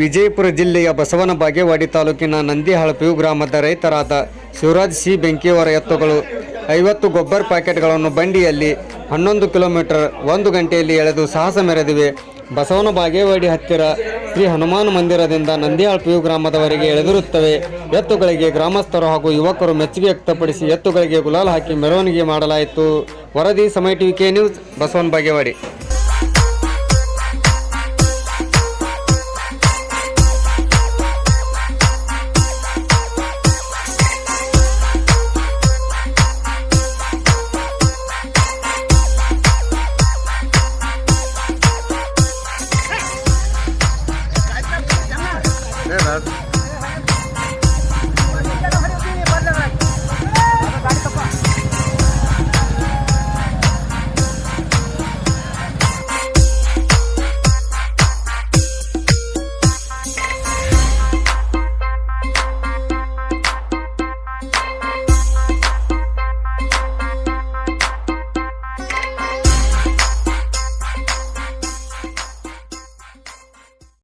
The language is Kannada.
ವಿಜಯಪುರ ಜಿಲ್ಲೆಯ ಬಸವನ ಬಾಗೇವಾಡಿ ತಾಲೂಕಿನ ನಂದಿಹಾಳಪಿಯು ಗ್ರಾಮದ ರೈತರಾದ ಶಿವರಾಜ್ ಸಿ ಬೆಂಕಿಯವರ ಎತ್ತುಗಳು 50 ಗೊಬ್ಬರ ಪ್ಯಾಕೆಟ್ಗಳನ್ನು ಬಂಡಿಯಲ್ಲಿ 11 ಕಿಲೋಮೀಟರ್ 1 ಗಂಟೆಯಲ್ಲಿ ಎಳೆದು ಸಾಹಸ ಮೆರೆದಿವೆ. ಬಸವನ ಬಾಗೇವಾಡಿ ಹತ್ತಿರ ಶ್ರೀ ಹನುಮಾನ್ ಮಂದಿರದಿಂದ ನಂದಿಹಾಳಪಿಯು ಗ್ರಾಮದವರೆಗೆ ಎಳೆದಿರುತ್ತವೆ. ಎತ್ತುಗಳಿಗೆ ಗ್ರಾಮಸ್ಥರು ಹಾಗೂ ಯುವಕರು ಮೆಚ್ಚುಗೆ ವ್ಯಕ್ತಪಡಿಸಿ ಎತ್ತುಗಳಿಗೆ ಗುಲಾಲ್ ಹಾಕಿ ಮೆರವಣಿಗೆ ಮಾಡಲಾಯಿತು. ವರದಿ ಸಮಯ TV K news, Basavana Bagewadi. Yeah, man.